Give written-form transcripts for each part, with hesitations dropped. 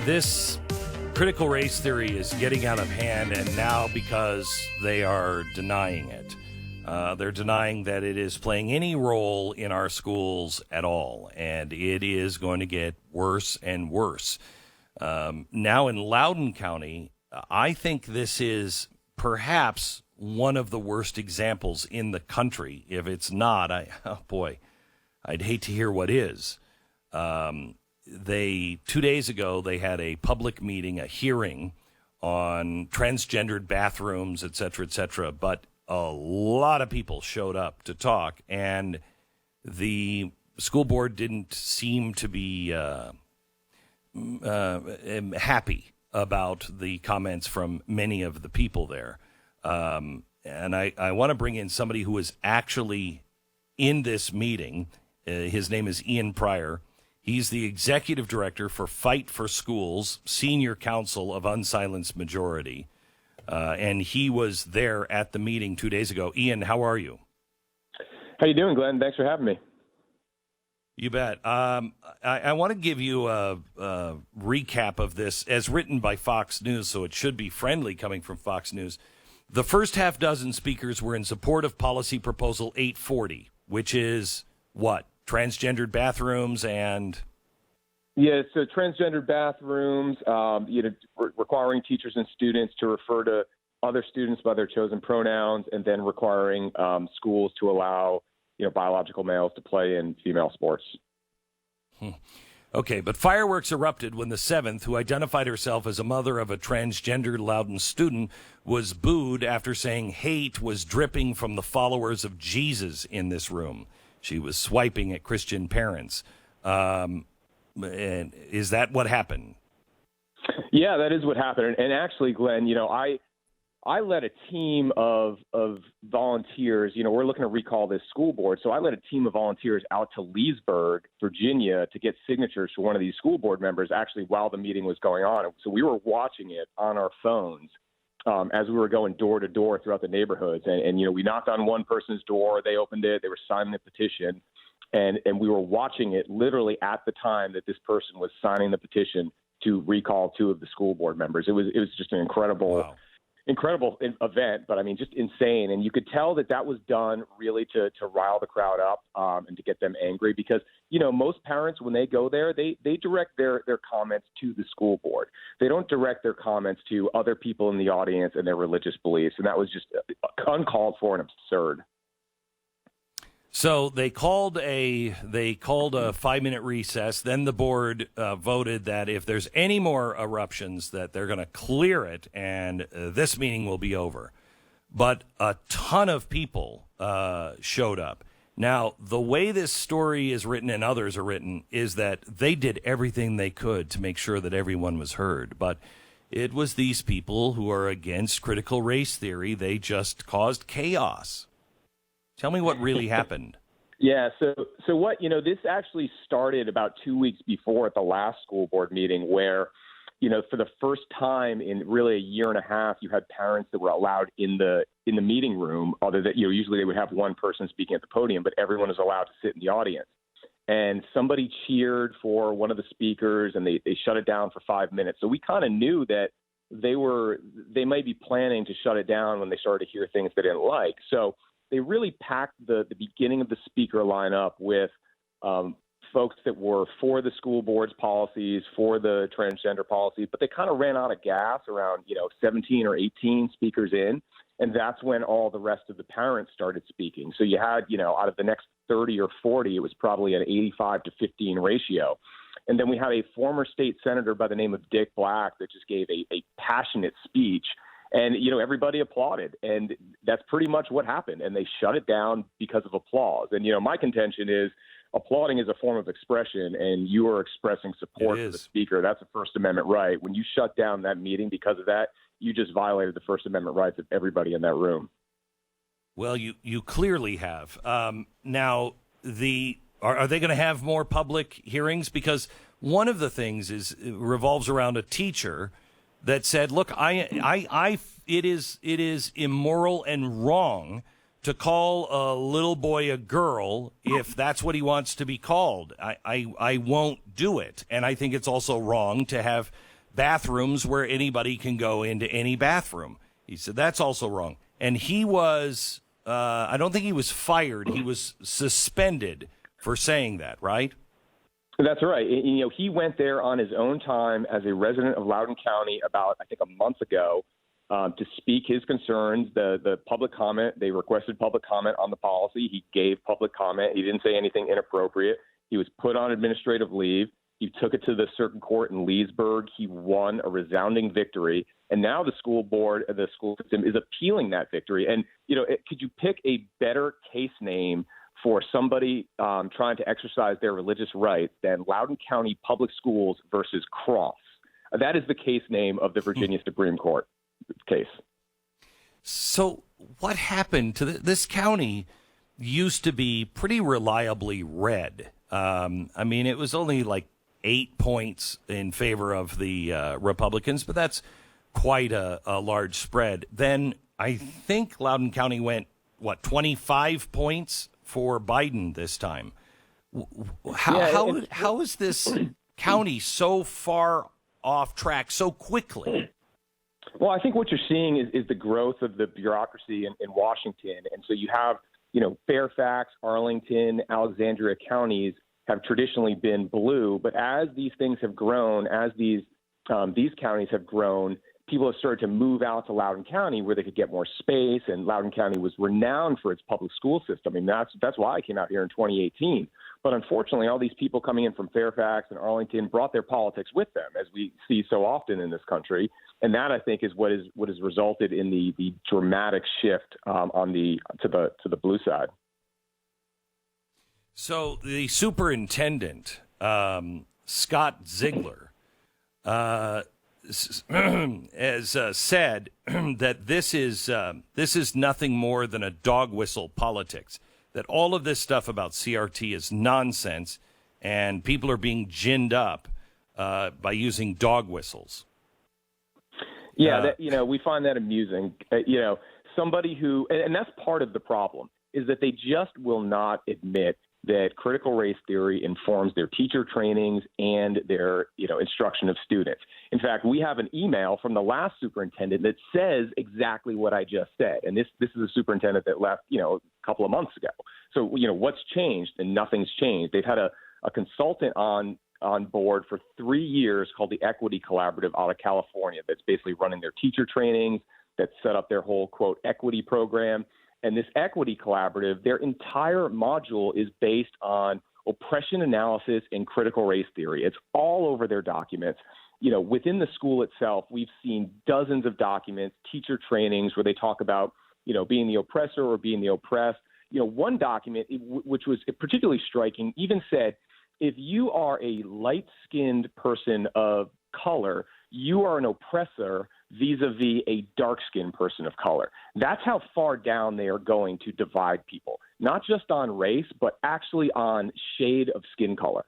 This critical race theory is getting out of hand, and now because they are denying it. They're denying that it is playing any role in our schools at all, and it is going to get worse and worse. Now in Loudoun County, I think this is perhaps one of the worst examples in the country. If it's not, I'd hate to hear what is. 2 days ago, they had a public meeting, a hearing on transgendered bathrooms, et cetera, but a lot of people showed up to talk, and the school board didn't seem to be happy about the comments from many of the people there. And I want to bring in somebody who was actually in this meeting. His name is Ian Pryor. He's the executive director for Fight for Schools, Senior Council of Unsilenced Majority. And he was there at the meeting 2 days ago. Ian, how are you? How you doing, Glenn? Thanks for having me. You bet. I want to give you a recap of this as written by Fox News, so it should be friendly coming from Fox News. The first half dozen speakers were in support of policy proposal 840, which is what? Transgendered bathrooms and... Yeah, so transgendered bathrooms, requiring teachers and students to refer to other students by their chosen pronouns, and then requiring schools to allow, biological males to play in female sports. Okay, but fireworks erupted when the seventh, who identified herself as a mother of a transgender Loudoun student, was booed after saying hate was dripping from the followers of Jesus in this room. She was swiping at Christian parents. And is that what happened? Yeah, that is what happened. And actually, Glenn, I led a team of volunteers. We're looking to recall this school board. So I led a team of volunteers out to Leesburg, Virginia, to get signatures for one of these school board members, actually, while the meeting was going on. So we were watching it on our phones as we were going door to door throughout the neighborhoods. And we knocked on one person's door. They opened it. They were signing the petition. And we were watching it literally at the time that this person was signing the petition to recall two of the school board members. It was just an incredible event, but just insane. And you could tell that was done really to rile the crowd up and to get them angry because, most parents, when they go there, they direct their comments to the school board. They don't direct their comments to other people in the audience and their religious beliefs. And that was just uncalled for and absurd. So they called a 5-minute recess. Then the board voted that if there's any more eruptions, that they're going to clear it, and this meeting will be over. But a ton of people showed up. Now, the way this story is written and others are written is that they did everything they could to make sure that everyone was heard. But it was these people who are against critical race theory. They just caused chaos. Tell me what really happened. Yeah, so what, this actually started about 2 weeks before at the last school board meeting where, for the first time in really a year and a half, you had parents that were allowed in the meeting room, other than, usually they would have one person speaking at the podium, but everyone was allowed to sit in the audience. And somebody cheered for one of the speakers and they shut it down for 5 minutes. So we kind of knew that they might be planning to shut it down when they started to hear things they didn't like. So they really packed the beginning of the speaker lineup with folks that were for the school board's policies, for the transgender policy, but they kind of ran out of gas around, 17 or 18 speakers in. And that's when all the rest of the parents started speaking. So you had, out of the next 30 or 40, it was probably an 85 to 15 ratio. And then we had a former state senator by the name of Dick Black that just gave a passionate speech. And, everybody applauded. And that's pretty much what happened. And they shut it down because of applause. And, my contention is applauding is a form of expression, and you are expressing support for the speaker. That's a First Amendment right. When you shut down that meeting because of that, you just violated the First Amendment rights of everybody in that room. Well, you clearly have. Now, are they going to have more public hearings? Because one of the things revolves around a teacher that said, "Look, it is immoral and wrong to call a little boy a girl if that's what he wants to be called. I won't do it. And I think it's also wrong to have bathrooms where anybody can go into any bathroom. He said that's also wrong. And he was, I don't think he was fired. He was suspended for saying that, right? That's right. He went there on his own time as a resident of Loudoun County about, I think, a month ago to speak his concerns. The public comment, they requested public comment on the policy. He gave public comment. He didn't say anything inappropriate. He was put on administrative leave. He took it to the circuit court in Leesburg. He won a resounding victory. And now the school board, the school system is appealing that victory. And, could you pick a better case name for somebody trying to exercise their religious rights than Loudoun County Public Schools versus Cross? That is the case name of the Virginia Supreme Court case. So what happened to this county used to be pretty reliably red. It was only like 8 points in favor of the Republicans, but that's quite a large spread. Then I think Loudoun County went, 25 points for Biden this time. How is this county so far off track so quickly? Well, I think what you're seeing is the growth of the bureaucracy in Washington. And so you have, Fairfax, Arlington, Alexandria counties have traditionally been blue. But as these things have grown, as these counties have grown, people have started to move out to Loudoun County where they could get more space. And Loudoun County was renowned for its public school system. That's why I came out here in 2018. But unfortunately, all these people coming in from Fairfax and Arlington brought their politics with them, as we see so often in this country. And that, I think, is what has resulted in the dramatic shift to the blue side. So the superintendent, Scott Zigler, has said that this is nothing more than a dog whistle politics. That all of this stuff about CRT is nonsense, and people are being ginned up by using dog whistles. Yeah, we find that amusing. Somebody who, and that's part of the problem, is that they just will not admit that critical race theory informs their teacher trainings and their, instruction of students. In fact, we have an email from the last superintendent that says exactly what I just said. And this is a superintendent that left, a couple of months ago. So, what's changed? And nothing's changed. They've had a consultant on board for 3 years called the Equity Collaborative out of California that's basically running their teacher trainings, that set up their whole, quote, equity program. And this Equity Collaborative, their entire module is based on oppression analysis and critical race theory. It's all over their documents. Within the school itself, we've seen dozens of documents, teacher trainings where they talk about, being the oppressor or being the oppressed. One document, which was particularly striking, even said, if you are a light-skinned person of color, you are an oppressor vis-a-vis a dark-skinned person of color. That's how far down they are going to divide people, not just on race, but actually on shade of skin color.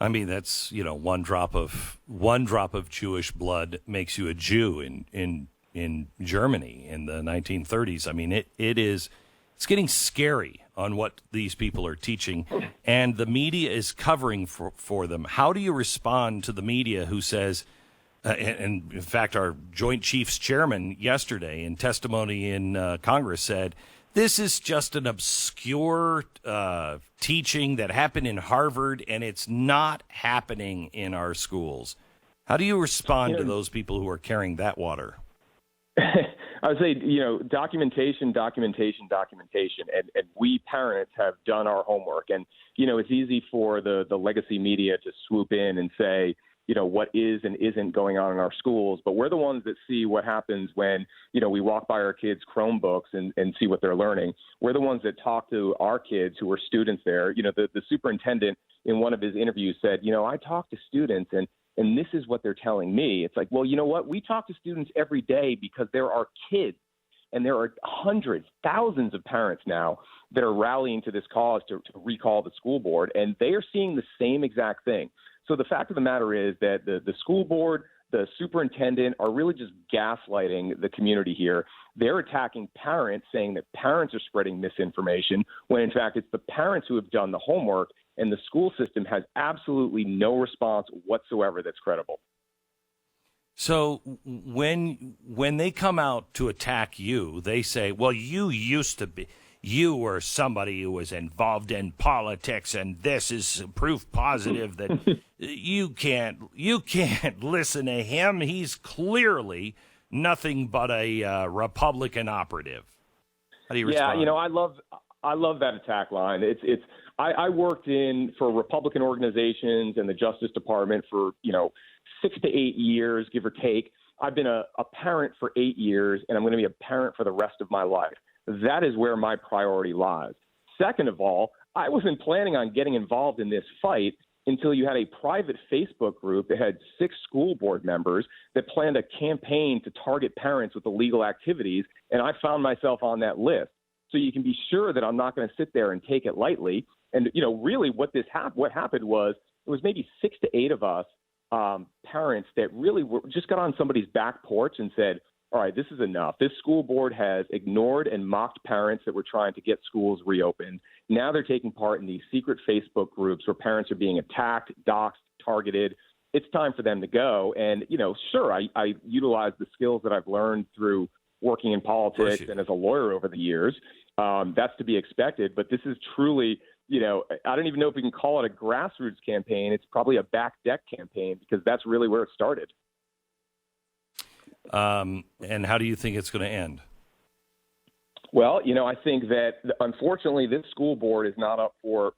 That's, one drop of Jewish blood makes you a Jew in Germany in the 1930s. It's getting scary on what these people are teaching, and the media is covering for them. How do you respond to the media who says, and in fact, our Joint Chiefs chairman yesterday in testimony in Congress said, this is just an obscure teaching that happened in Harvard, and it's not happening in our schools. How do you respond to those people who are carrying that water? I would say, documentation, and we parents have done our homework. And, it's easy for the legacy media to swoop in and say, what is and isn't going on in our schools. But we're the ones that see what happens when, we walk by our kids' Chromebooks and see what they're learning. We're the ones that talk to our kids who are students there. The superintendent in one of his interviews said, I talk to students and this is what they're telling me. It's like, well, you know what? We talk to students every day because there are kids and there are hundreds, thousands of parents now that are rallying to this cause to recall the school board, and they are seeing the same exact thing. So the fact of the matter is that the school board, the superintendent are really just gaslighting the community here. They're attacking parents, saying that parents are spreading misinformation, when in fact it's the parents who have done the homework, and the school system has absolutely no response whatsoever that's credible. So when they come out to attack you, they say, well, you were somebody who was involved in politics, and this is proof positive that you can't listen to him. He's clearly nothing but a Republican operative. How do you respond? Yeah, I love that attack line. I worked for Republican organizations and the Justice Department for 6 to 8 years, give or take. I've been a parent for 8 years, and I'm going to be a parent for the rest of my life. That is where my priority lies. Second of all, I wasn't planning on getting involved in this fight until you had a private Facebook group that had 6 school board members that planned a campaign to target parents with illegal activities, and I found myself on that list. So you can be sure that I'm not going to sit there and take it lightly. And, really what happened was it was maybe 6 to 8 of us parents that really just got on somebody's back porch and said, all right, this is enough. This school board has ignored and mocked parents that were trying to get schools reopened. Now they're taking part in these secret Facebook groups where parents are being attacked, doxxed, targeted. It's time for them to go. And, sure, I utilize the skills that I've learned through working in politics and as a lawyer over the years. That's to be expected. But this is truly, I don't even know if we can call it a grassroots campaign. It's probably a back deck campaign, because that's really where it started. And how do you think it's going to end? Well, I think that unfortunately this school board is not up for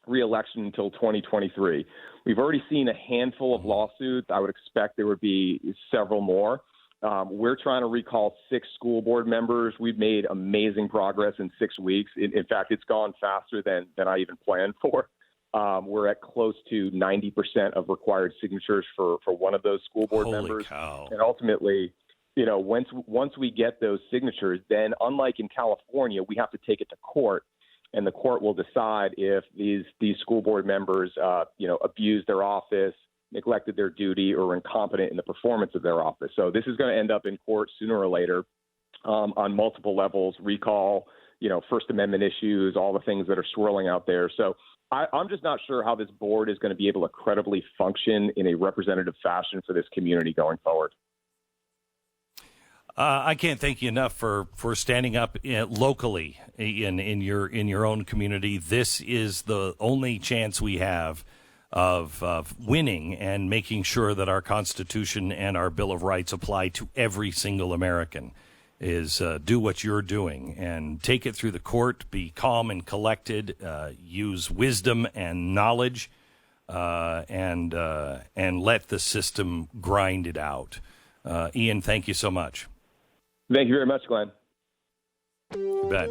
re-election until 2023. We've already seen a handful of lawsuits. I would expect there would be several more. We're trying to recall 6 school board members. We've made amazing progress in 6 weeks. In fact, it's gone faster than I even planned for. We're at close to 90% of required signatures for one of those school board members. Cow. And ultimately, once we get those signatures, then unlike in California, we have to take it to court, and the court will decide if these school board members, abused their office, neglected their duty, or were incompetent in the performance of their office. So this is going to end up in court sooner or later on multiple levels: recall, First Amendment issues, all the things that are swirling out there. So I'm just not sure how this board is going to be able to credibly function in a representative fashion for this community going forward. I can't thank you enough for standing up locally in your own community. This is the only chance we have of winning and making sure that our Constitution and our Bill of Rights apply to every single American. Is do what you're doing and take it through the court. Be calm and collected. Use wisdom and knowledge, and let the system grind it out. Ian, thank you so much. Thank you very much, Glenn. You bet.